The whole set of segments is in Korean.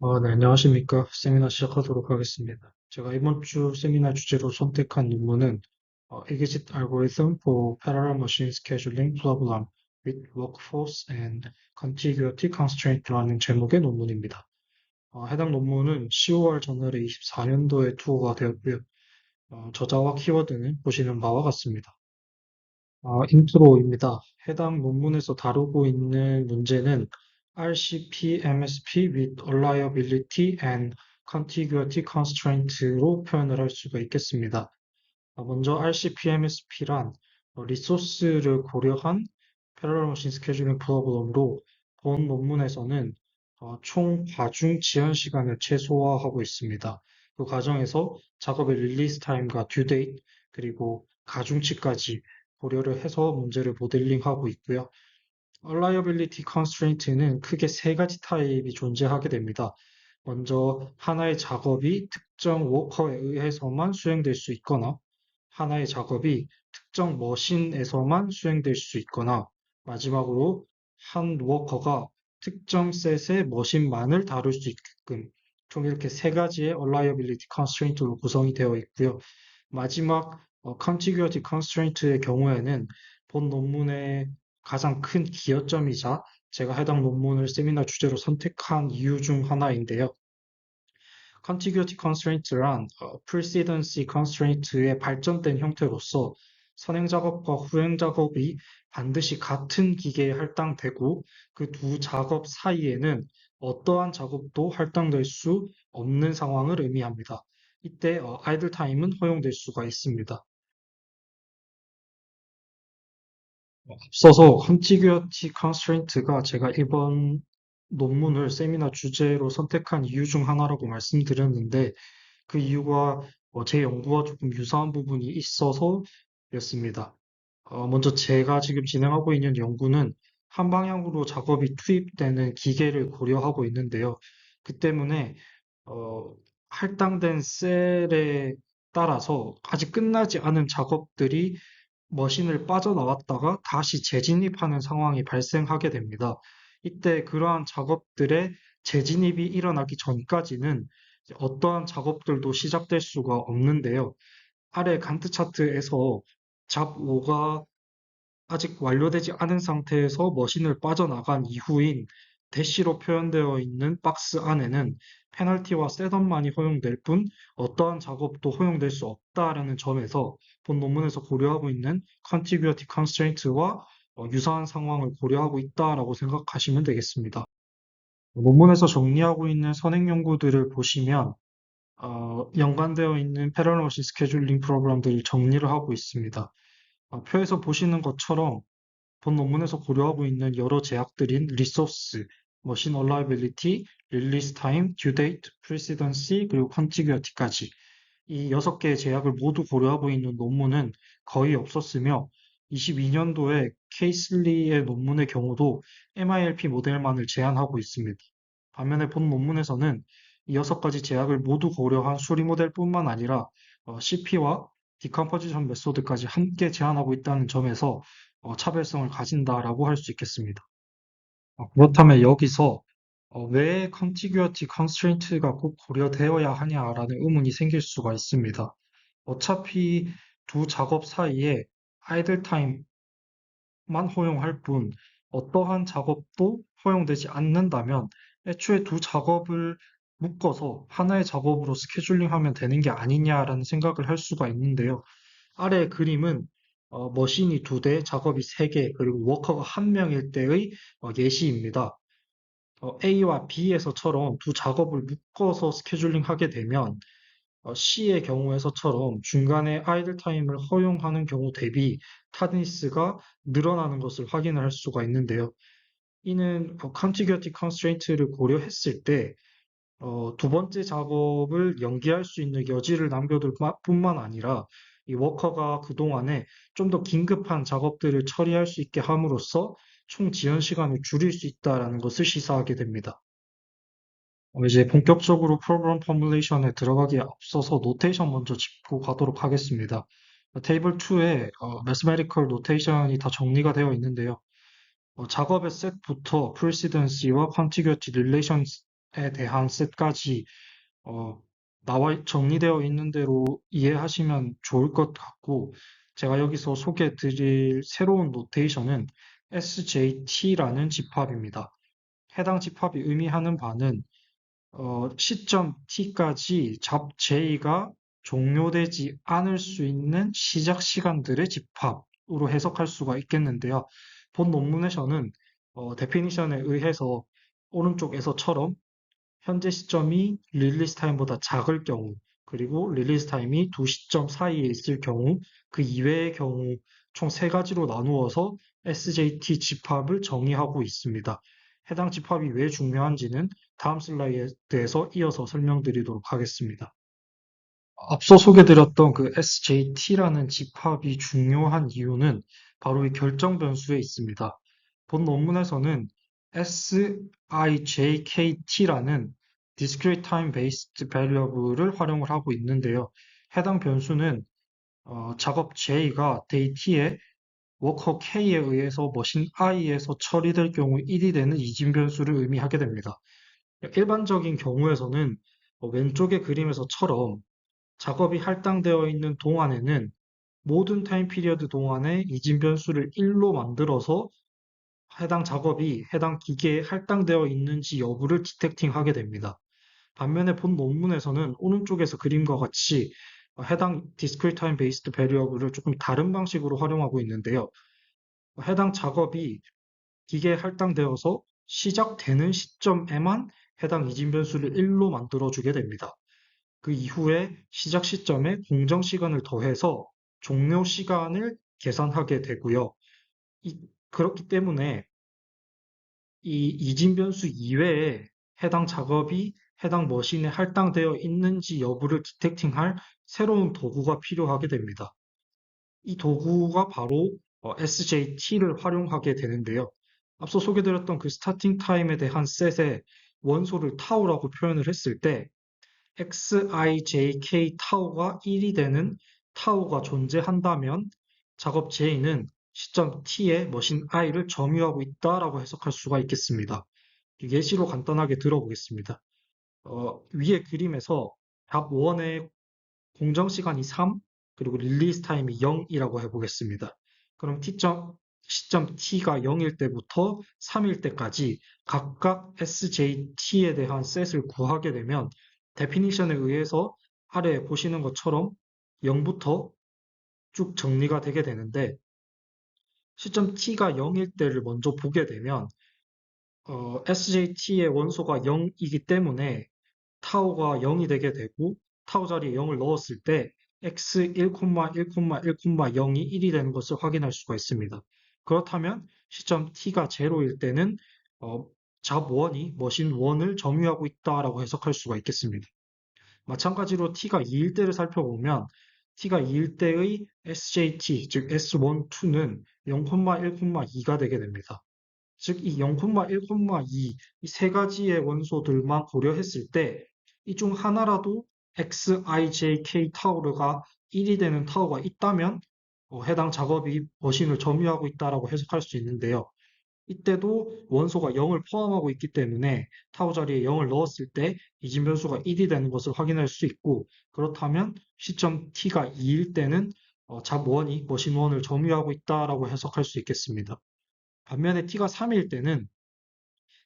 네, 안녕하십니까. 세미나 시작하도록 하겠습니다. 제가 이번 주 세미나 주제로 선택한 논문은 Exit Algorithm for Parallel Machine Scheduling Problem with Workforce and Contiguity Constraint라는 제목의 논문입니다. 해당 논문은 10월 저널에 24년도에 투어가 되었고요. 저자와 키워드는 보시는 바와 같습니다. 인트로입니다. 해당 논문에서 다루고 있는 문제는 RCP, MSP with reliability and contiguity constraint로 표현을 할 수가 있겠습니다. 먼저 RCP, MSP란 리소스를 고려한 Parallel Machine Scheduling Problem으로 본 논문에서는 총 과중 지연 시간을 최소화하고 있습니다. 그 과정에서 작업의 릴리스 타임과 듀 데이트 그리고 가중치까지 고려를 해서 문제를 모델링하고 있고요. Reliability Constraint는 크게 세 가지 타입이 존재하게 됩니다. 먼저 하나의 작업이 특정 워커에 의해서만 수행될 수 있거나 하나의 작업이 특정 머신에서만 수행될 수 있거나 마지막으로 한 워커가 특정 셋의 머신만을 다룰 수 있게끔 총 이렇게 세 가지의 Reliability Constraint로 구성이 되어 있고요. 마지막 Contiguity Constraint의 경우에는 본 논문의 가장 큰 기여점이자 제가 해당 논문을 세미나 주제로 선택한 이유 중 하나인데요. Contiguity Constraint란 Precedency Constraint의 발전된 형태로서 선행 작업과 후행 작업이 반드시 같은 기계에 할당되고 그 두 작업 사이에는 어떠한 작업도 할당될 수 없는 상황을 의미합니다. 이때 idle time은 허용될 수가 있습니다. 앞서서 contiguity constraint가 제가 이번 논문을 세미나 주제로 선택한 이유 중 하나라고 말씀드렸는데 그 이유가 제 연구와 조금 유사한 부분이 있어서였습니다. 먼저 제가 지금 진행하고 있는 연구는 한 방향으로 작업이 투입되는 기계를 고려하고 있는데요. 그 때문에 어, 할당된 셀에 따라서 아직 끝나지 않은 작업들이 머신을 빠져나왔다가 다시 재진입하는 상황이 발생하게 됩니다. 이때 그러한 작업들의 재진입이 일어나기 전까지는 이제 어떠한 작업들도 시작될 수가 없는데요. 아래 간트 차트에서 잡 5가 아직 완료되지 않은 상태에서 머신을 빠져나간 이후인 대시로 표현되어 있는 박스 안에는 페널티와 셋업만이 허용될 뿐 어떠한 작업도 허용될 수 없다라는 점에서 본 논문에서 고려하고 있는 contiguity constraint와 유사한 상황을 고려하고 있다라고 생각하시면 되겠습니다. 논문에서 정리하고 있는 선행 연구들을 보시면 연관되어 있는 패러럴 머신 스케줄링 프로그램들을 정리를 하고 있습니다. 표에서 보시는 것처럼 본 논문에서 고려하고 있는 여러 제약들인 리소스, 머신 얼라이빌리티, 릴리스 타임, 듀 데이트, 프리시던시, 그리고 컨티규어티까지 이 6개의 제약을 모두 고려하고 있는 논문은 거의 없었으며 22년도에 케이슬리의 논문의 경우도 MILP 모델만을 제한하고 있습니다. 반면에 본 논문에서는 이 6가지 제약을 모두 고려한 수리 모델뿐만 아니라 CP와 디컴포지션 메소드까지 함께 제한하고 있다는 점에서 차별성을 가진다라고 할 수 있겠습니다. 그렇다면 여기서 왜 컨티규어티 컨스트레인트가 꼭 고려되어야 하냐라는 의문이 생길 수가 있습니다. 어차피 두 작업 사이에 아이들 타임만 허용할 뿐 어떠한 작업도 허용되지 않는다면 애초에 두 작업을 묶어서 하나의 작업으로 스케줄링하면 되는 게 아니냐라는 생각을 할 수가 있는데요. 아래 그림은 머신이 2대, 작업이 3개, 그리고 워커가 1명일 때의 예시입니다. A와 B에서처럼 두 작업을 묶어서 스케줄링 하게 되면 C의 경우에서처럼 중간에 아이들 타임을 허용하는 경우 대비 타드니스가 늘어나는 것을 확인을 할 수가 있는데요. 이는 contiguity constraint를 고려했을 때 두 번째 작업을 연기할 수 있는 여지를 남겨둘 뿐만 아니라 이 워커가 그동안에 좀 더 긴급한 작업들을 처리할 수 있게 함으로써 총 지연 시간을 줄일 수 있다라는 것을 시사하게 됩니다. 이제 본격적으로 프로그램 포뮬레이션에 들어가기에 앞서서 노테이션 먼저 짚고 가도록 하겠습니다. 테이블 2에 매스메리컬 노테이션이 다 정리가 되어 있는데요. 작업의 셋부터 프리시던시와 컨티규어티 릴레이션 대한 셋까지 어, 정리되어 있는 대로 이해하시면 좋을 것 같고, 제가 여기서 소개해 드릴 새로운 노테이션은 SJT라는 집합입니다. 해당 집합이 의미하는 바는 시점 T까지 잡 J가 종료되지 않을 수 있는 시작 시간들의 집합으로 해석할 수가 있겠는데요. 본 논문에서는 데피니션에 의해서 오른쪽에서처럼 현재 시점이 릴리스 타임보다 작을 경우, 그리고 릴리스 타임이 두 시점 사이에 있을 경우, 그 이외의 경우 총 세 가지로 나누어서 SJT 집합을 정의하고 있습니다. 해당 집합이 왜 중요한지는 다음 슬라이드에서 이어서 설명드리도록 하겠습니다. 앞서 소개드렸던 그 SJT라는 집합이 중요한 이유는 바로 이 결정 변수에 있습니다. 본 논문에서는 SIJKT라는 Discrete Time Based Variable을 활용을 하고 있는데요. 해당 변수는 작업 J가 데이 T에 워커 K에 의해서 머신 I에서 처리될 경우 1이 되는 이진 변수를 의미하게 됩니다. 일반적인 경우에서는 왼쪽의 그림에서처럼 작업이 할당되어 있는 동안에는 모든 타임 피리어드 동안에 이진 변수를 1로 만들어서 해당 작업이 해당 기계에 할당되어 있는지 여부를 디텍팅하게 됩니다. 반면에 본 논문에서는 오른쪽에서 그림과 같이 해당 discrete time based variable을 조금 다른 방식으로 활용하고 있는데요. 해당 작업이 기계에 할당되어서 시작되는 시점에만 해당 이진 변수를 1로 만들어주게 됩니다. 그 이후에 시작 시점에 공정 시간을 더해서 종료 시간을 계산하게 되고요. 그렇기 때문에 이 이진 변수 이외에 해당 작업이 해당 머신에 할당되어 있는지 여부를 디텍팅할 새로운 도구가 필요하게 됩니다. 이 도구가 바로 SJT를 활용하게 되는데요. 앞서 소개드렸던 그 스타팅 타임에 대한 셋의 원소를 타우라고 표현을 했을 때 xijk 타우가 1이 되는 타우가 존재한다면 작업 J는 시점 T에 머신 I를 점유하고 있다라고 해석할 수가 있겠습니다. 예시로 간단하게 들어보겠습니다. 위의 그림에서 답 1의 공정 시간이 3, 그리고 릴리스 타임이 0이라고 해보겠습니다. 그럼 시점 t가 0일 때부터 3일 때까지 각각 sjt에 대한 셋을 구하게 되면 데피니션에 의해서 아래 보시는 것처럼 0부터 쭉 정리가 되게 되는데, 시점 t가 0일 때를 먼저 보게 되면 sjt의 원소가 0이기 때문에 타우가 0이 되게 되고, 타우 자리에 0을 넣었을 때 x 1,1,1,0이 1이 되는 것을 확인할 수가 있습니다. 그렇다면 시점 t가 0일 때는 어, 잡 1이 머신 1을 점유하고 있다라고 해석할 수가 있겠습니다. 마찬가지로 t가 2일 때를 살펴보면 t가 2일 때의 sjt, 즉 s1, 2는 0,1,2가 되게 됩니다. 즉, 이 0,1,2, 이 세 가지의 원소들만 고려했을 때, 이 중 하나라도 xijk 타우르가 1이 되는 타우가 있다면, 해당 작업이 머신을 점유하고 있다라고 해석할 수 있는데요. 이때도 원소가 0을 포함하고 있기 때문에 타우 자리에 0을 넣었을 때 이진 변수가 1이 되는 것을 확인할 수 있고, 그렇다면 시점 t가 2일 때는 잡 1이 머신 1을 점유하고 있다라고 해석할 수 있겠습니다. 반면에 t가 3일 때는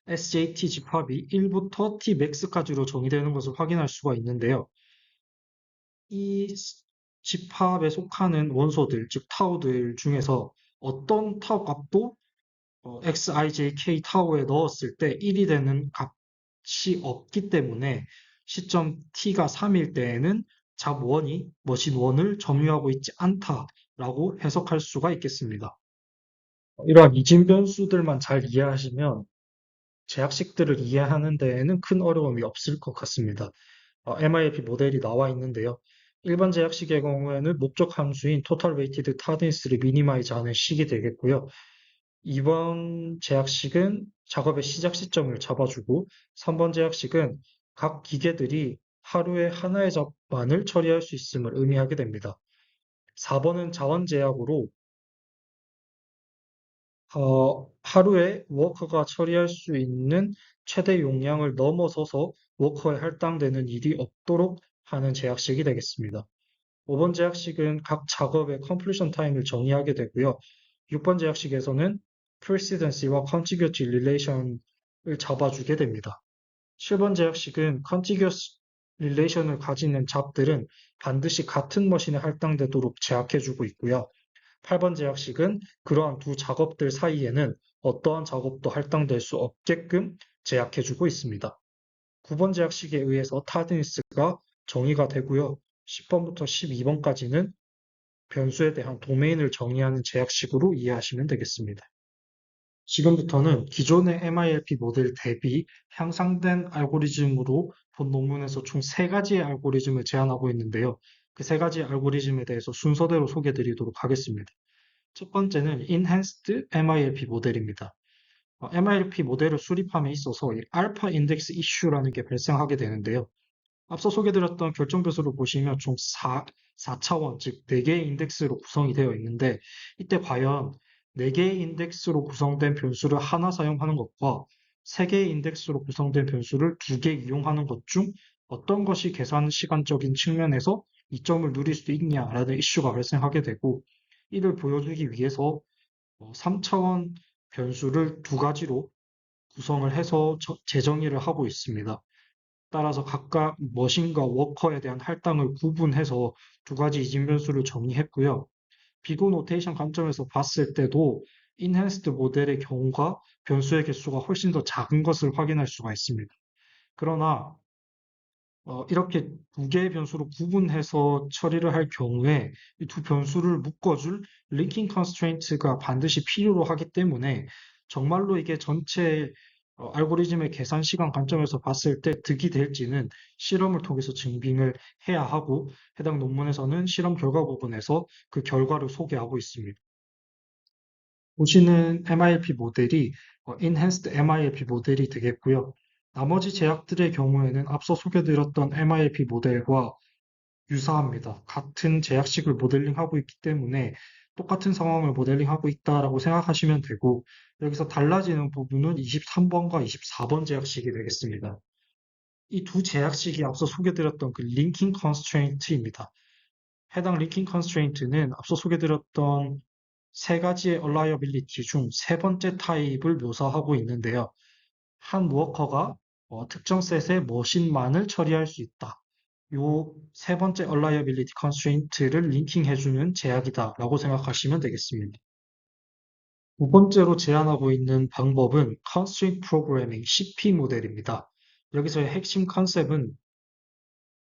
SJT 집합이 1부터 Tmax까지로 정의되는 것을 확인할 수가 있는데요. 이 집합에 속하는 원소들, 즉 타우들 중에서 어떤 타우 값도 xijk 타우에 넣었을 때 1이 되는 값이 없기 때문에 시점 t가 3일 때에는 잡 1이 머신 1을 점유하고 있지 않다라고 해석할 수가 있겠습니다. 이러한 이진 변수들만 잘 이해하시면 제약식들을 이해하는 데에는 큰 어려움이 없을 것 같습니다. MILP 모델이 나와 있는데요. 일반 제약식의 경우에는 목적 함수인 Total Weighted Tardineess를 미니마이즈하는 식이 되겠고요. 이번 제약식은 작업의 시작 시점을 잡아주고, 3번 제약식은 각 기계들이 하루에 하나의 잡만을 처리할 수 있음을 의미하게 됩니다. 4번은 자원 제약으로 하루에 워커가 처리할 수 있는 최대 용량을 넘어서서 워커에 할당되는 일이 없도록 하는 제약식이 되겠습니다. 5번 제약식은 각 작업의 completion time을 정의하게 되고요. 6번 제약식에서는 precedence와 contiguity relation을 잡아주게 됩니다. 7번 제약식은 contiguous relation을 가지는 잡들은 반드시 같은 머신에 할당되도록 제약해주고 있고요. 8번 제약식은 그러한 두 작업들 사이에는 어떠한 작업도 할당될 수 없게끔 제약해주고 있습니다. 9번 제약식에 의해서 타드니스가 정의가 되고요. 10번부터 12번까지는 변수에 대한 도메인을 정의하는 제약식으로 이해하시면 되겠습니다. 지금부터는 기존의 MILP 모델 대비 향상된 알고리즘으로 본 논문에서 총 3가지의 알고리즘을 제안하고 있는데요. 그 3가지 알고리즘에 대해서 순서대로 소개해 드리도록 하겠습니다. 첫 번째는 Enhanced MILP 모델입니다. MILP 모델을 수립함에 있어서 알파 인덱스 이슈라는 게 발생하게 되는데요. 앞서 소개드렸던 결정변수를 보시면 총 4차원, 즉 4개의 인덱스로 구성이 되어 있는데 이때 과연 4개의 인덱스로 구성된 변수를 하나 사용하는 것과 3개의 인덱스로 구성된 변수를 2개 이용하는 것 중 어떤 것이 계산 시간적인 측면에서 이점을 누릴 수 있냐라는 이슈가 발생하게 되고 이를 보여주기 위해서 3차원 변수를 2가지로 구성을 해서 재정의를 하고 있습니다. 따라서 각각 머신과 워커에 대한 할당을 구분해서 2가지 이진 변수를 정의했고요. 비고 노테이션 관점에서 봤을 때도 인핸스드 모델의 경우가 변수의 개수가 훨씬 더 작은 것을 확인할 수가 있습니다. 그러나 이렇게 2개의 변수로 구분해서 처리를 할 경우에 이 두 변수를 묶어줄 링킹 컨스트레인트가 반드시 필요로 하기 때문에 정말로 이게 전체 알고리즘의 계산 시간 관점에서 봤을 때 득이 될지는 실험을 통해서 증빙을 해야 하고 해당 논문에서는 실험 결과 부분에서 그 결과를 소개하고 있습니다. 보시는 MILP 모델이 Enhanced MILP 모델이 되겠고요. 나머지 제약들의 경우에는 앞서 소개드렸던 MILP 모델과 유사합니다. 같은 제약식을 모델링하고 있기 때문에 똑같은 상황을 모델링하고 있다라고 생각하시면 되고, 여기서 달라지는 부분은 23번과 24번 제약식이 되겠습니다. 이 두 제약식이 앞서 소개드렸던 그 링킹 컨스트레인트입니다. 해당 링킹 컨스트레인트는 앞서 소개드렸던 3가지의 얼라이어빌리티 중 3번째 타입을 묘사하고 있는데요. 한 워커가 특정 셋의 머신만을 처리할 수 있다. 요 3번째 얼라이어빌리티 컨스트레인트를 링킹해주는 제약이다라고 생각하시면 되겠습니다. 2번째로 제안하고 있는 방법은 Constraint Programming CP 모델입니다. 여기서의 핵심 컨셉은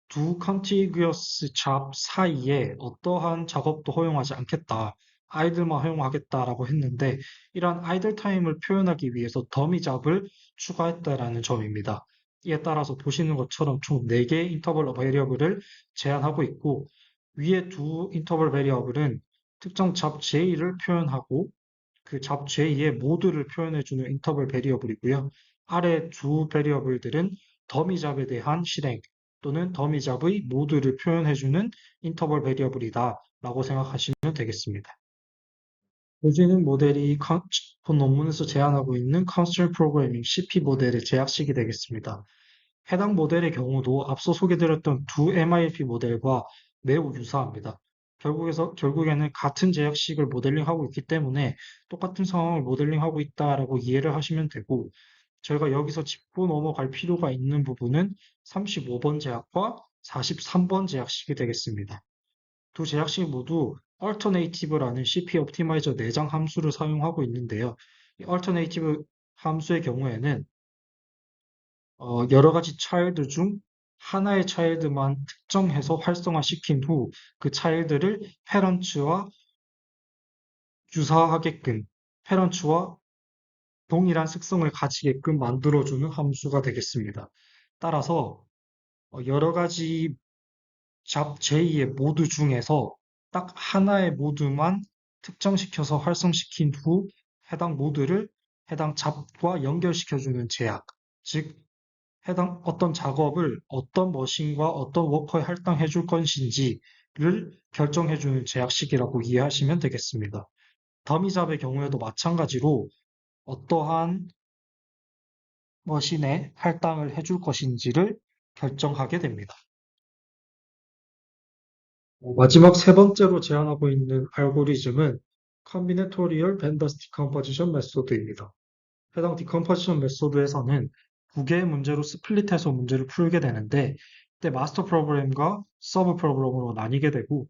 두 contiguous 잡 사이에 어떠한 작업도 허용하지 않겠다. 아이들만 허용하겠다라고 했는데 이러한 아이들 타임을 표현하기 위해서 더미 잡을 추가했다라는 점입니다. 이에 따라서 보시는 것처럼 총 4개의 인터벌 베리어블을 제한하고 있고 위에 두 인터벌 베리어블은 특정 잡 J를 표현하고 그 잡 J의 모두를 표현해주는 인터벌 베리어블이고요. 아래 두 베리어블들은 더미 잡에 대한 실행 또는 더미 잡의 모두를 표현해주는 인터벌 베리어블이다 라고 생각하시면 되겠습니다. 보시는 모델이 본 논문에서 제안하고 있는 Constraint Programming CP 모델의 제약식이 되겠습니다. 해당 모델의 경우도 앞서 소개드렸던 두 MILP 모델과 매우 유사합니다. 결국에는 같은 제약식을 모델링하고 있기 때문에 똑같은 상황을 모델링하고 있다라고 이해를 하시면 되고, 저희가 여기서 짚고 넘어갈 필요가 있는 부분은 35번 제약과 43번 제약식이 되겠습니다. 두 제약식 모두 alternative라는 CP 옵티마이저 내장 함수를 사용하고 있는데요. 이 alternative 함수의 경우에는 여러 가지 차일드 중 하나의 차일드만 특정해서 활성화시킨 후 그 차일드를 페런츠와 유사하게끔, 페런츠와 동일한 특성을 가지게끔 만들어주는 함수가 되겠습니다. 따라서 여러 가지 잡 J의 모드 중에서 딱 하나의 모드만 특정시켜서 활성시킨 후 해당 모드를 해당 잡과 연결시켜주는 제약, 즉 해당 어떤 작업을 어떤 머신과 어떤 워커에 할당해 줄 것인지를 결정해 주는 제약식이라고 이해하시면 되겠습니다. 더미 잡의 경우에도 마찬가지로 어떠한 머신에 할당을 해줄 것인지를 결정하게 됩니다. 마지막 세 번째로 제안하고 있는 알고리즘은 Combinatorial Pandas Decomposition 메소드입니다. 해당 디컴포지션 메소드에서는 두 개의 문제로 스플릿해서 문제를 풀게 되는데, 이때 마스터 프로그램과 서브 프로그램으로 나뉘게 되고,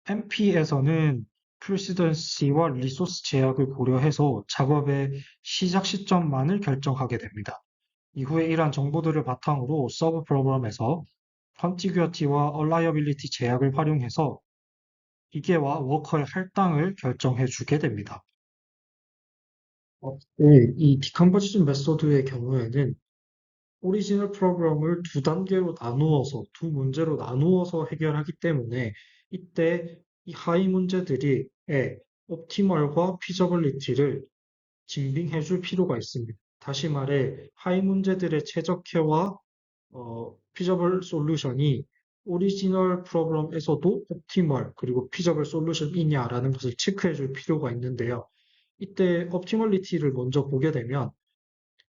MP에서는 프리시던시와 리소스 제약을 고려해서 작업의 시작 시점만을 결정하게 됩니다. 이후에 이러한 정보들을 바탕으로 서브 프로그램에서 컨티규어티와 얼라이어빌리티 제약을 활용해서 기계와 워커의 할당을 결정해 주게 됩니다. 네, 이 디컴포지션 메소드의 경우에는 오리지널 프로그램을 두 단계로 나누어서, 두 문제로 나누어서 해결하기 때문에 이때 이 하위 문제들이 옵티멀과 피저빌리티를 증빙해 줄 필요가 있습니다. 다시 말해, 하위 문제들의 최적화와 피저블 솔루션이 오리지널 프로그램에서도 옵티멀 그리고 피저블 솔루션이냐라는 것을 체크해 줄 필요가 있는데요. 이때 옵티멀리티를 먼저 보게 되면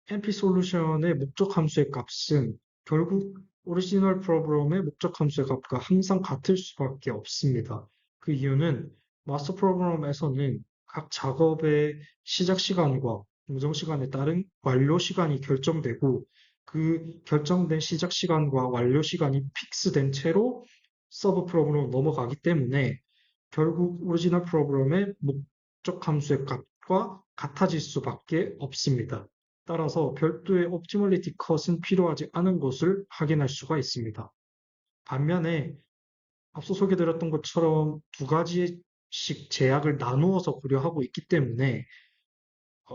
NP 솔루션의 목적 함수의 값은 결국 오리지널 프로그램의 목적 함수의 값과 항상 같을 수밖에 없습니다. 그 이유는 마스터 프로그램에서는 각 작업의 시작 시간과 공정 시간에 따른 완료 시간이 결정되고 그 결정된 시작 시간과 완료 시간이 픽스된 채로 서브 프로그램으로 넘어가기 때문에 결국 오리지널 프로그램의 목적 함수의 값과 같아질 수밖에 없습니다. 따라서 별도의 옵티멀리티 컷은 필요하지 않은 것을 확인할 수가 있습니다. 반면에 앞서 소개드렸던 것처럼 두 가지씩 제약을 나누어서 고려하고 있기 때문에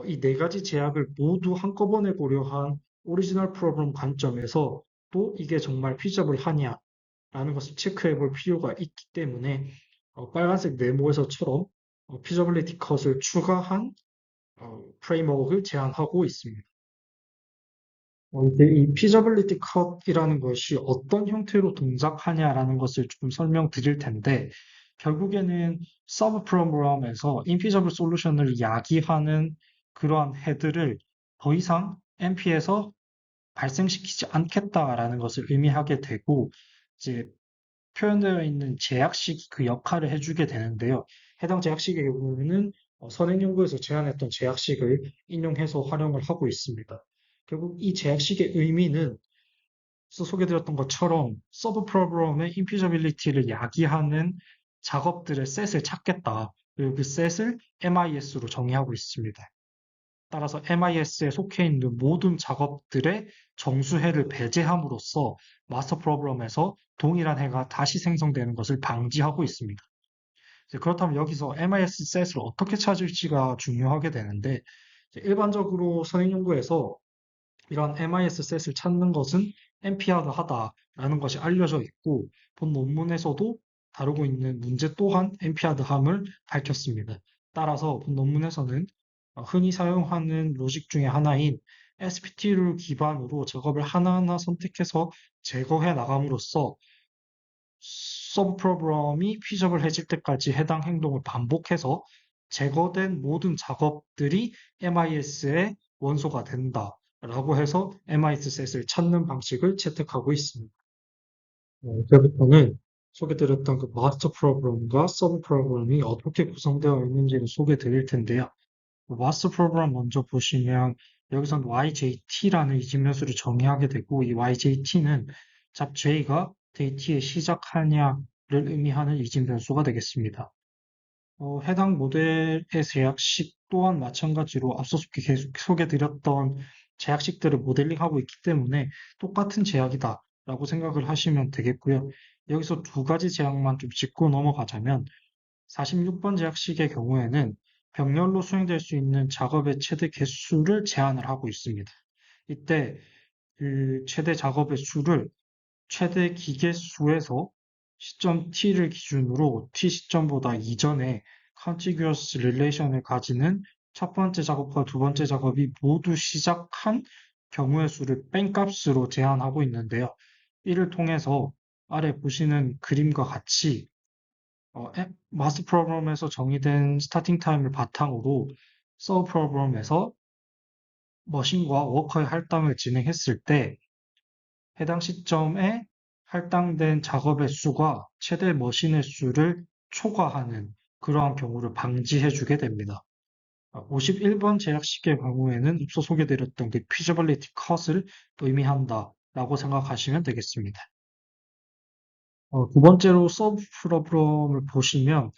이 네 가지 제약을 모두 한꺼번에 고려한 오리지널 프로그램 관점에서 또 이게 정말 피저블하냐라는 것을 체크해 볼 필요가 있기 때문에 빨간색 네모에서처럼 피저빌리티 컷을 추가한 프레임워크를 제안하고 있습니다. 이제 이 feasibility cut이라는 것이 어떤 형태로 동작하냐라는 것을 조금 설명드릴 텐데, 결국에는 서브 프로그램에서 infeasible solution을 야기하는 그러한 헤드를 더 이상 NP에서 발생시키지 않겠다라는 것을 의미하게 되고, 이제 표현되어 있는 제약식이 그 역할을 해주게 되는데요. 해당 제약식의 경우에는 선행연구에서 제안했던 제약식을 인용해서 활용을 하고 있습니다. 결국 이 제약식의 의미는 앞서 소개드렸던 것처럼 서브 프로그램의 인피저빌리티를 야기하는 작업들의 셋을 찾겠다. 그리고 그 셋을 MIS로 정의하고 있습니다. 따라서 MIS에 속해 있는 모든 작업들의 정수해를 배제함으로써 마스터 프로그램에서 동일한 해가 다시 생성되는 것을 방지하고 있습니다. 그렇다면 여기서 MIS 셋을 어떻게 찾을지가 중요하게 되는데, 일반적으로 선행연구에서 이런 MIS 셋을 찾는 것은 NP-하드하다라는 것이 알려져 있고, 본 논문에서도 다루고 있는 문제 또한 NP-하드함을 밝혔습니다. 따라서 본 논문에서는 흔히 사용하는 로직 중에 하나인 SPT를 기반으로 작업을 하나하나 선택해서 제거해 나감으로써 서브 프로그램이 피저블해질 때까지 해당 행동을 반복해서 제거된 모든 작업들이 MIS의 원소가 된다라고 해서 MIS 셋을 찾는 방식을 채택하고 있습니다. 이제부터는 소개드렸던 그 마스터 프로그램과 서브 프로그램이 어떻게 구성되어 있는지를 소개해 드릴 텐데요. 마스터 프로그램 먼저 보시면 여기선 YJT라는 이집연수를 정의하게 되고, 이 YJT는 잡 J가 데이트에 시작하냐를 의미하는 이집변수가 되겠습니다. 해당 모델의 제약식 또한 마찬가지로 앞서 계속 소개드렸던 제약식들을 모델링하고 있기 때문에 똑같은 제약이다라고 생각을 하시면 되겠고요. 여기서 두 가지 제약만 좀 짚고 넘어가자면 46번 제약식의 경우에는 병렬로 수행될 수 있는 작업의 최대 개수를 제한을 하고 있습니다. 이때 그 최대 작업의 수를 최대 기계수에서 시점 t를 기준으로 t 시점보다 이전에 contiguous relation을 가지는 첫 번째 작업과 두 번째 작업이 모두 시작한 경우의 수를 뺀값으로 제한하고 있는데요. 이를 통해서 아래 보시는 그림과 같이 마스 프로그램에서 정의된 스타팅 타임을 바탕으로 서브 프로그램에서 머신과 워커의 할당을 진행했을 때 해당 시점에 할당된 작업의 수가 최대 머신의 수를 초과하는 그러한 경우를 방지해주게 됩니다. 51번 제약식의 경우에는 앞서 소개드렸던 그 feasibility cut을 의미한다라고 생각하시면 되겠습니다. 두 번째로 서브 프로그램을 보시면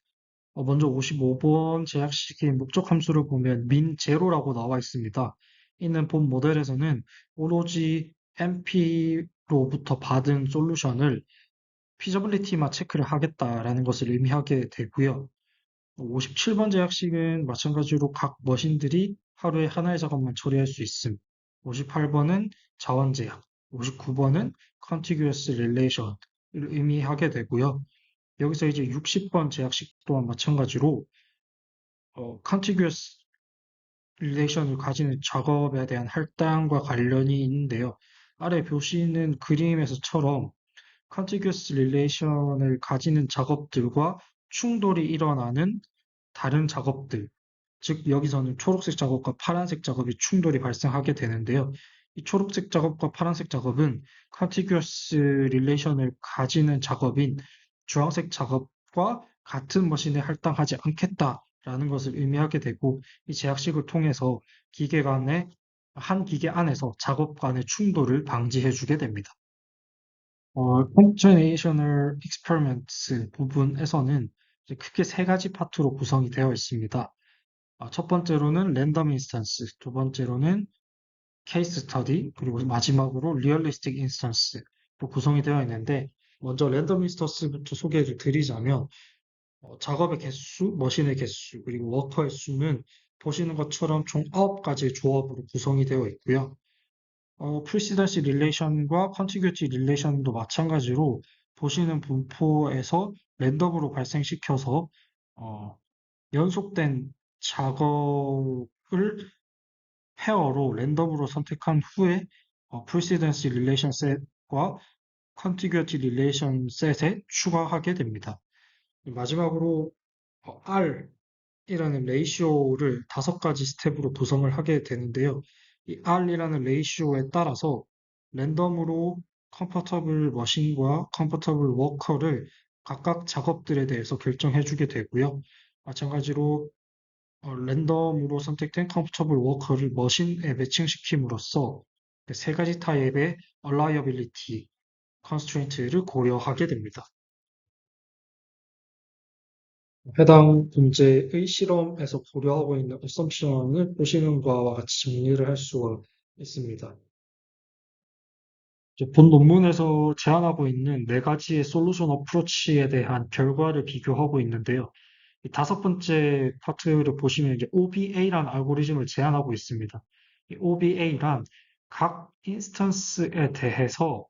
먼저 55번 제약식의 목적 함수를 보면 min 제로라고 나와 있습니다. 이는 본 모델에서는 오로지 MP로부터 받은 솔루션을 피저빌리티만 체크를 하겠다라는 것을 의미하게 되고요. 57번 제약식은 마찬가지로 각 머신들이 하루에 하나의 작업만 처리할 수 있음. 58번은 자원 제약, 59번은 contiguous relation을 의미하게 되고요. 여기서 이제 60번 제약식 또한 마찬가지로 contiguous relation을 가지는 작업에 대한 할당과 관련이 있는데요. 아래 표시는 그림에서처럼 contiguous relation을 가지는 작업들과 충돌이 일어나는 다른 작업들, 즉 여기서는 초록색 작업과 파란색 작업이 충돌이 발생하게 되는데요. 이 초록색 작업과 파란색 작업은 contiguous relation을 가지는 작업인 주황색 작업과 같은 머신에 할당하지 않겠다라는 것을 의미하게 되고 이 제약식을 통해서 한 기계 안에서 작업 간의 충돌을 방지해 주게 됩니다. Computational Experiments 부분에서는 이제 크게 세 가지 파트로 구성이 되어 있습니다. 첫 번째로는 랜덤 인스턴스, 두 번째로는 케이스 스터디, 그리고 마지막으로 리얼리스틱 인스턴스로 구성이 되어 있는데, 먼저 랜덤 인스턴스부터 소개를 드리자면, 작업의 개수, 머신의 개수, 그리고 워커의 수는 보시는 것처럼 총 9가지의 조합으로 구성이 되어 있고요. 프리시던시 릴레이션과 컨티규티 릴레이션도 마찬가지로 보시는 분포에서 랜덤으로 발생시켜서 어, 연속된 작업을 페어로 랜덤으로 선택한 후에 프리시던시 릴레이션 셋과 컨티규티 릴레이션 셋에 추가하게 됩니다. 마지막으로 R이라는 레이시오를 5가지 스텝으로 구성을 하게 되는데요. 이 R이라는 레이시오에 따라서 랜덤으로 컴포터블 머신과 컴포터블 워커를 각각 작업들에 대해서 결정해 주게 되고요. 마찬가지로 랜덤으로 선택된 컴포터블 워커를 머신에 매칭시킴으로써 세 가지 타입의 얼라이어빌리티 컨스트레인트를 고려하게 됩니다. 해당 문제의 실험에서 고려하고 있는 어썸션을 보시는 바와 같이 정리를 할 수가 있습니다. 이제 본 논문에서 제안하고 있는 네 가지의 솔루션 어프로치에 대한 결과를 비교하고 있는데요. 이 5번째 파트를 보시면 이제 OBA라는 알고리즘을 제안하고 있습니다. 이 OBA란 각 인스턴스에 대해서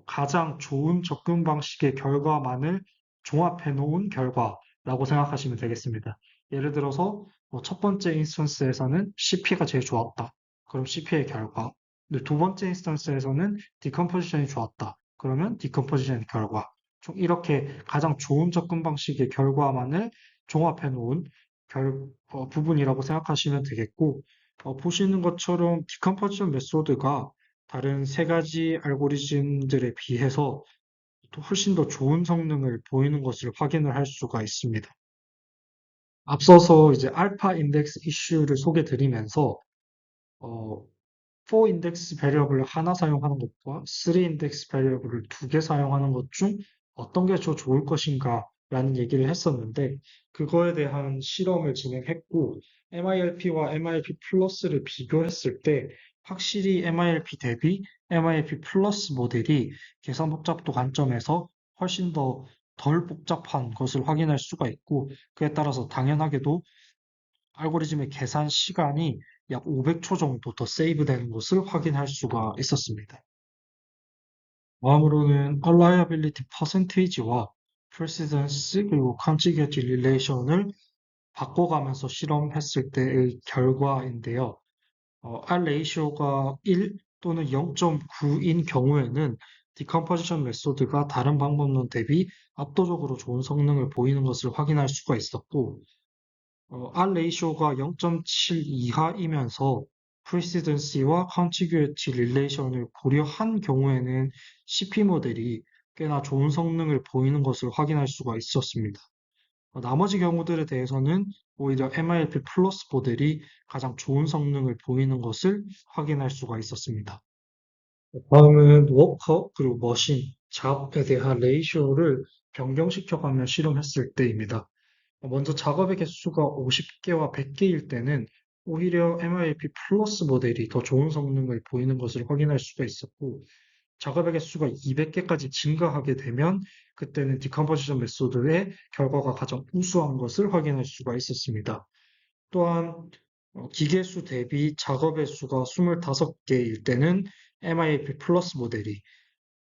가장 좋은 접근 방식의 결과만을 종합해 놓은 결과라고 생각하시면 되겠습니다. 예를 들어서 첫 번째 인스턴스에서는 CP가 제일 좋았다. 그럼 CP의 결과. 근데 두 번째 인스턴스에서는 디컴포지션이 좋았다. 그러면 디컴포지션의 결과. 이렇게 가장 좋은 접근 방식의 결과만을 종합해 놓은 부분이라고 생각하시면 되겠고, 보시는 것처럼 디컴포지션 메소드가 다른 세 가지 알고리즘들에 비해서 또 훨씬 더 좋은 성능을 보이는 것을 확인을 할 수가 있습니다. 앞서서 이제 알파 인덱스 이슈를 소개 드리면서 어, 4 인덱스 베리어블을 하나 사용하는 것과 3 인덱스 베리어블을 2개 사용하는 것 중 어떤 게 더 좋을 것인가 라는 얘기를 했었는데 그거에 대한 실험을 진행했고 MILP와 MILP 플러스를 비교했을 때 확실히 MILP 대비 MILP 플러스 모델이 계산 복잡도 관점에서 훨씬 더 덜 복잡한 것을 확인할 수가 있고 그에 따라서 당연하게도 알고리즘의 계산 시간이 약 500초 정도 더 세이브되는 것을 확인할 수가 있었습니다. 다음으로는 Reliability Percentage와 Precedence 그리고 Contiguity Relation을 바꿔가면서 실험했을 때의 결과인데요. R 레이시오가 1, 또는 0.9인 경우에는 디컴포지션 메소드가 다른 방법론 대비 압도적으로 좋은 성능을 보이는 것을 확인할 수가 있었고, R 레이쇼가 0.7 이하이면서 프리시던시와 컨티규어티 릴레이션을 고려한 경우에는 CP 모델이 꽤나 좋은 성능을 보이는 것을 확인할 수가 있었습니다. 나머지 경우들에 대해서는 오히려 MILP 플러스 모델이 가장 좋은 성능을 보이는 것을 확인할 수가 있었습니다. 다음은 워커 그리고 머신, 잡에 대한 레이쇼를 변경시켜가며 실험했을 때입니다. 먼저 작업의 개수가 50개와 100개일 때는 오히려 MILP 플러스 모델이 더 좋은 성능을 보이는 것을 확인할 수가 있었고, 작업의 개수가 200개까지 증가하게 되면 그때는 디컴포지션 메소드의 결과가 가장 우수한 것을 확인할 수가 있었습니다. 또한 기계수 대비 작업의 수가 25개일 때는 MILP 플러스 모델이,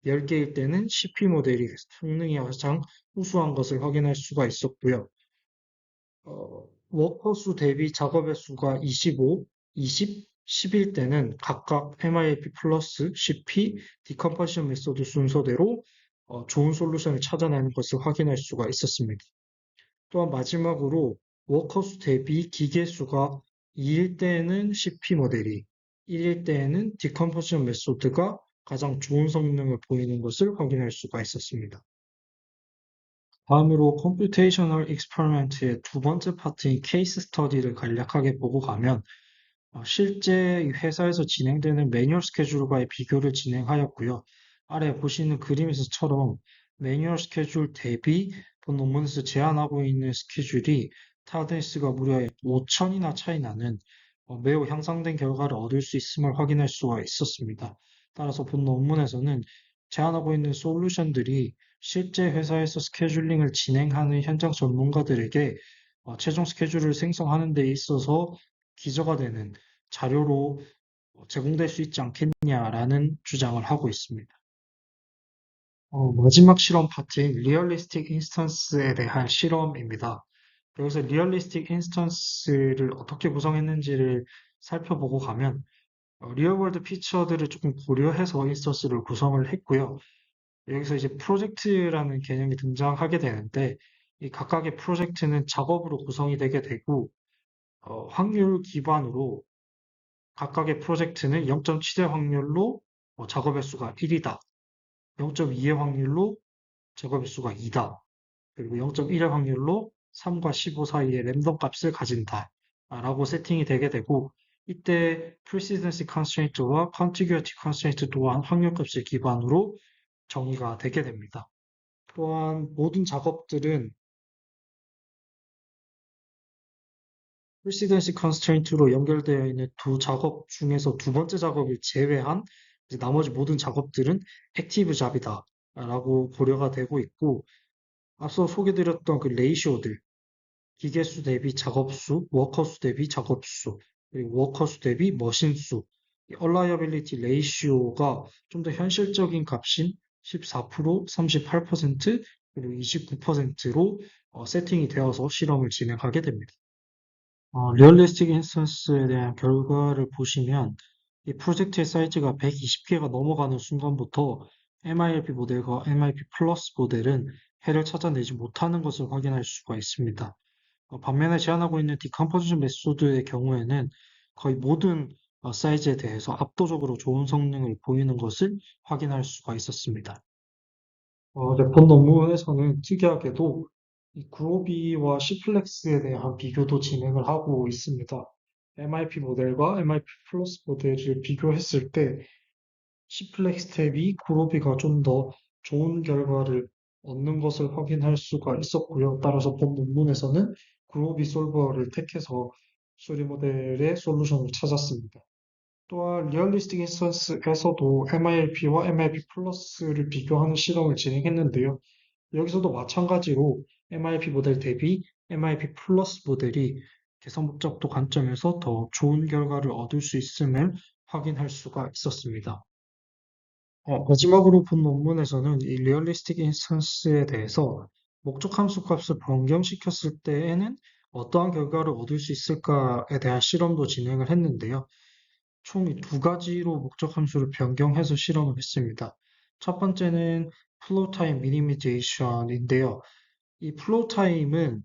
10개일 때는 CP 모델이 성능이 가장 우수한 것을 확인할 수가 있었고요. 워커 수 대비 작업의 수가 25, 20, 10일 때는 각각 MIAP 플러스, CP, 디컴퍼션 메소드 순서대로 좋은 솔루션을 찾아내는 것을 확인할 수가 있었습니다. 또한 마지막으로 워커 수 대비 기계 수가 2일 때에는 CP 모델이, 1일 때에는 디컴퍼션 메소드가 가장 좋은 성능을 보이는 것을 확인할 수가 있었습니다. 다음으로 컴퓨테이셔널 익스퍼리먼트의 두 번째 파트인 케이스 스터디를 간략하게 보고 가면 실제 회사에서 진행되는 매뉴얼 스케줄과의 비교를 진행하였고요. 아래 보시는 그림에서처럼 매뉴얼 스케줄 대비 본 논문에서 제안하고 있는 스케줄이 타드니스가 무려 5천이나 차이 나는 매우 향상된 결과를 얻을 수 있음을 확인할 수가 있었습니다. 따라서 본 논문에서는 제안하고 있는 솔루션들이 실제 회사에서 스케줄링을 진행하는 현장 전문가들에게 최종 스케줄을 생성하는 데 있어서 기저가 되는 자료로 제공될 수 있지 않겠냐라는 주장을 하고 있습니다. 마지막 실험 파트인 리얼리스틱 인스턴스에 대한 실험입니다. 여기서 리얼리스틱 인스턴스를 어떻게 구성했는지를 살펴보고 가면 리얼월드 피처들을 조금 고려해서 인스턴스를 구성을 했고요. 여기서 이제 프로젝트라는 개념이 등장하게 되는데 이 각각의 프로젝트는 작업으로 구성이 되게 되고 확률 기반으로 각각의 프로젝트는 0.7의 확률로 작업의 수가 1이다. 0.2의 확률로 작업의 수가 2다. 그리고 0.1의 확률로 3과 15 사이의 랜덤 값을 가진다. 라고 세팅이 되게 되고 이때 precedency constraint와 contiguity constraint 또한 확률값을 기반으로 정의가 되게 됩니다. 또한 모든 작업들은 precedency constraint로 연결되어 있는 두 작업 중에서 두 번째 작업을 제외한 이제 나머지 모든 작업들은 액티브 잡이다 라고 고려가 되고 있고 앞서 소개드렸던 그 레이쇼들 기계수 대비 작업수, 워커수 대비 작업수, 그리고 워커수 대비 머신수, 얼라이어빌리티 레이시오가 좀 더 현실적인 값인 14%, 38%, 그리고 29%로 세팅이 되어서 실험을 진행하게 됩니다. 리얼리스틱 인스턴스에 대한 결과를 보시면 이 프로젝트의 사이즈가 120개가 넘어가는 순간부터 MILP 모델과 MILP 플러스 모델은 해를 찾아내지 못하는 것을 확인할 수가 있습니다. 반면에 제안하고 있는 디컴포지션 메소드의 경우에는 거의 모든 사이즈에 대해서 압도적으로 좋은 성능을 보이는 것을 확인할 수가 있었습니다. 본 논문에서는 특이하게도 이 그로비와 시플렉스에 대한 비교도 진행을 하고 있습니다. MIP 모델과 MIP 플러스 모델을 비교했을 때 시플렉스 대비 그로비가 좀 더 좋은 결과를 얻는 것을 확인할 수가 있었고요. 따라서 본 논문에서는 그로비 솔버를 택해서 수리 모델의 솔루션을 찾았습니다. 또한 리얼리스틱 인스턴스에서도 MILP와 MILP 플러스를 비교하는 실험을 진행했는데요. 여기서도 마찬가지로 MIP 모델 대비 MIP 플러스 모델이 개선 복잡도 관점에서 더 좋은 결과를 얻을 수 있음을 확인할 수가 있었습니다. 마지막으로 본 논문에서는 이 리얼리스틱 인스턴스에 대해서 목적 함수 값을 변경시켰을 때에는 어떠한 결과를 얻을 수 있을까에 대한 실험도 진행을 했는데요. 총 두 가지로 목적 함수를 변경해서 실험을 했습니다. 첫 번째는 플로우 타임 미니미제이션인데요. 이 플로우 타임은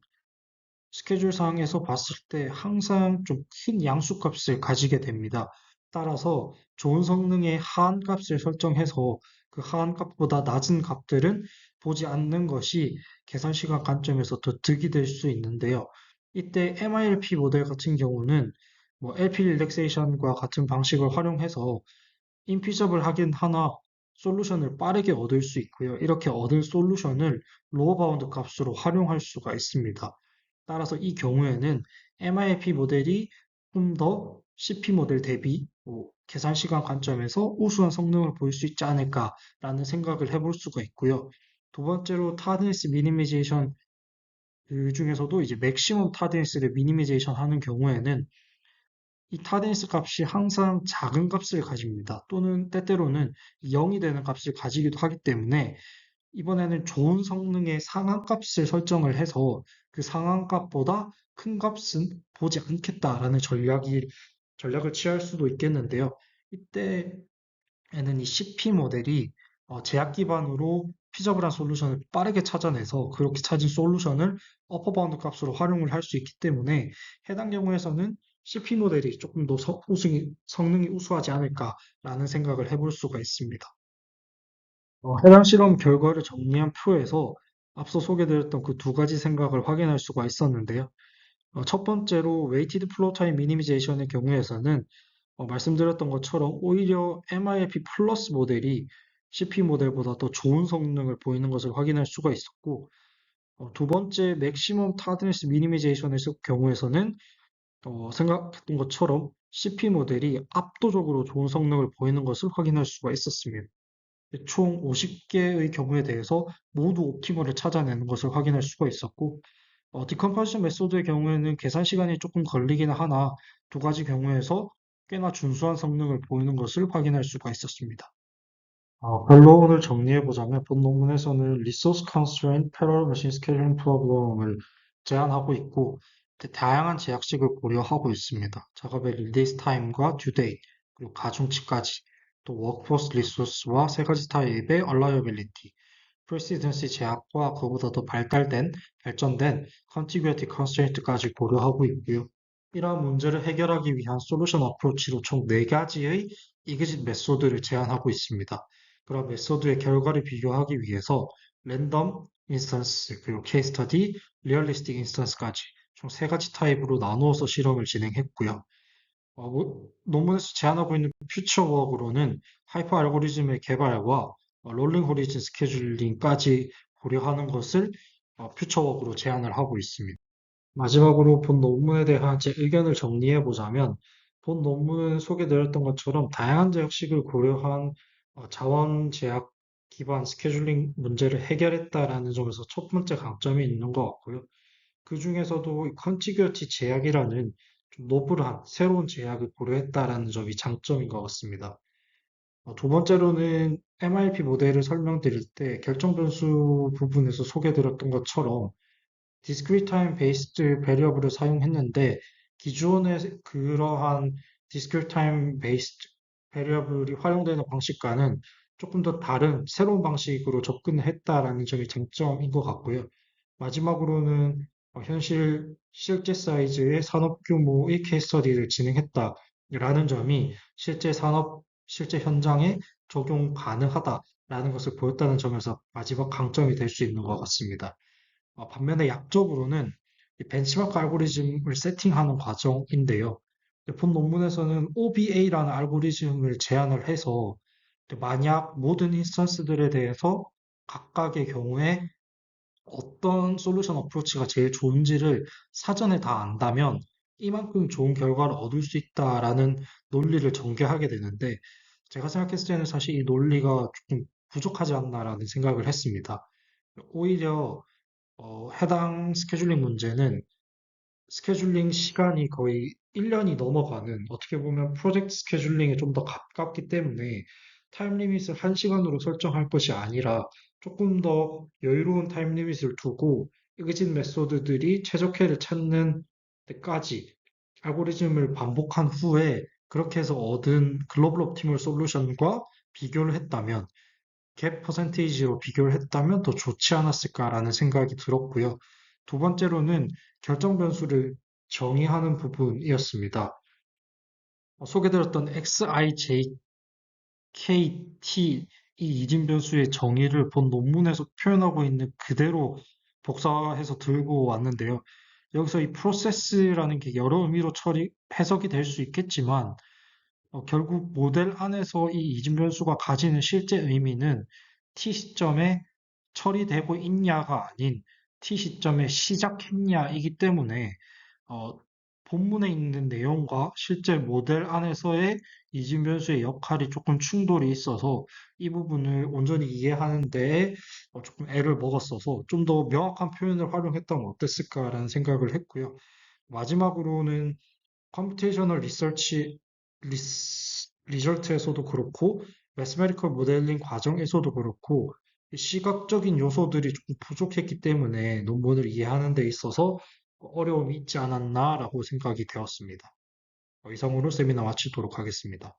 스케줄 상에서 봤을 때 항상 좀 큰 양수값을 가지게 됩니다. 따라서 좋은 성능의 하한값을 설정해서 그 하한값보다 낮은 값들은 보지 않는 것이 계산 시간 관점에서 더 득이 될 수 있는데요. 이때 MILP 모델 같은 경우는 뭐 LP 릴렉세이션과 같은 방식을 활용해서 인피저블 하긴 하나 솔루션을 빠르게 얻을 수 있고요. 이렇게 얻은 솔루션을 로어 바운드 값으로 활용할 수가 있습니다. 따라서 이 경우에는 MIP 모델이 좀 더 CP 모델 대비 계산 시간 관점에서 우수한 성능을 보일 수 있지 않을까라는 생각을 해볼 수가 있고요. 두 번째로 타드니스 미니미제이션 그 중에서도 이제 맥시멈 타드니스를 미니미제이션 하는 경우에는 이 타데니스 값이 항상 작은 값을 가집니다. 또는 때때로는 0이 되는 값을 가지기도 하기 때문에 이번에는 좋은 성능의 상한값을 설정을 해서 그 상한값보다 큰 값은 보지 않겠다라는 전략을 취할 수도 있겠는데요. 이때에는 이 CP 모델이 제약 기반으로 피저블한 솔루션을 빠르게 찾아내서 그렇게 찾은 솔루션을 어퍼바운드 값으로 활용을 할 수 있기 때문에 해당 경우에서는 CP 모델이 조금 더 성능이 우수하지 않을까라는 생각을 해볼 수가 있습니다. 해당 실험 결과를 정리한 표에서 앞서 소개드렸던 그 두 가지 생각을 확인할 수가 있었는데요. 첫 번째로 웨이티드 플로우 타임 미니미제이션의 경우에서는 말씀드렸던 것처럼 오히려 MILP 플러스 모델이 CP 모델보다 더 좋은 성능을 보이는 것을 확인할 수가 있었고, 두 번째 맥시멈 타드니스 미니미제이션의 경우에서는 생각했던 것처럼 CP 모델이 압도적으로 좋은 성능을 보이는 것을 확인할 수가 있었습니다. 총 50개의 경우에 대해서 모두 옵티머를 찾아내는 것을 확인할 수가 있었고, 디컴포지션 메소드의 경우에는 계산 시간이 조금 걸리긴 하나 두 가지 경우에서 꽤나 준수한 성능을 보이는 것을 확인할 수가 있었습니다. 결론을 정리해보자면 본 논문에서는 Resource Constraint Parallel Machine Scheduling Problem을 제안하고 있고 다양한 제약식을 고려하고 있습니다. 작업의 릴리스 타임과 듀 데이, 그리고 가중치까지, 또 워크포스 리소스와 세 가지 타입의 얼라이어빌리티, 프레시던시 제약과 그보다 더 발전된 컨티규어티 컨스트레인트까지 고려하고 있고요. 이러한 문제를 해결하기 위한 솔루션 어프로치로 총 4가지의 이그짓 메소드를 제안하고 있습니다. 그런 메소드의 결과를 비교하기 위해서 랜덤 인스턴스, 그리고 케이스 스터디, 리얼리스틱 인스턴스까지 총 3가지 타입으로 나누어서 실험을 진행했고요. 논문에서 제안하고 있는 퓨처 워크로는 하이퍼 알고리즘의 개발과 롤링 호리즌 스케줄링까지 고려하는 것을 퓨처 워크로 제안을 하고 있습니다. 마지막으로 본 논문에 대한 제 의견을 정리해 보자면, 본 논문은 소개드렸던 것처럼 다양한 제약식을 고려한 자원 제약 기반 스케줄링 문제를 해결했다라는 점에서 첫 번째 강점이 있는 것 같고요. 그 중에서도 이 컨티규어티 제약이라는 좀 노블한 새로운 제약을 고려했다라는 점이 장점인 것 같습니다. 두 번째로는 MIP 모델을 설명드릴 때 결정 변수 부분에서 소개드렸던 것처럼 discrete time based variable을 사용했는데 기존의 그러한 discrete time based variable이 활용되는 방식과는 조금 더 다른 새로운 방식으로 접근했다라는 점이 장점인 것 같고요. 마지막으로는 실제 사이즈의 산업 규모의 케이스 스터디를 진행했다라는 점이 실제 현장에 적용 가능하다라는 것을 보였다는 점에서 마지막 강점이 될 수 있는 것 같습니다. 반면에 약점으로는 이 벤치마크 알고리즘을 세팅하는 과정인데요. 본 논문에서는 OBA라는 알고리즘을 제안을 해서 만약 모든 인스턴스들에 대해서 각각의 경우에 어떤 솔루션 어프로치가 제일 좋은지를 사전에 다 안다면 이만큼 좋은 결과를 얻을 수 있다라는 논리를 전개하게 되는데 제가 생각했을 때는 사실 이 논리가 조금 부족하지 않나라는 생각을 했습니다. 오히려 해당 스케줄링 문제는 스케줄링 시간이 거의 1년이 넘어가는 어떻게 보면 프로젝트 스케줄링에 좀 더 가깝기 때문에 타임 리밋을 1시간으로 설정할 것이 아니라 조금 더 여유로운 타임 리밋을 두고 이그진 메소드들이 최적화를 찾는 때까지 알고리즘을 반복한 후에 그렇게 해서 얻은 글로벌 옵티멀 솔루션과 비교를 했다면, 갭 퍼센테이지로 비교를 했다면 더 좋지 않았을까라는 생각이 들었고요. 두 번째로는 결정 변수를 정의하는 부분이었습니다. 소개드렸던 XIJKT 이 이진 변수의 정의를 본 논문에서 표현하고 있는 그대로 복사해서 들고 왔는데요. 여기서 이 프로세스라는 게 여러 의미로 해석이 될 수 있겠지만, 결국 모델 안에서 이 이진 변수가 가지는 실제 의미는 t 시점에 처리되고 있냐가 아닌 t 시점에 시작했냐이기 때문에 어, 본문에 있는 내용과 실제 모델 안에서의 이진 변수의 역할이 조금 충돌이 있어서 이 부분을 온전히 이해하는 데에 조금 애를 먹었어서 좀 더 명확한 표현을 활용했다면 어땠을까라는 생각을 했고요. 마지막으로는 컴퓨테이셔널 리절트에서도 그렇고 매스메리컬 모델링 과정에서도 그렇고 이 시각적인 요소들이 조금 부족했기 때문에 논문을 이해하는 데 있어서 어려움이 있지 않았나라고 생각이 되었습니다. 이상으로 세미나 마치도록 하겠습니다.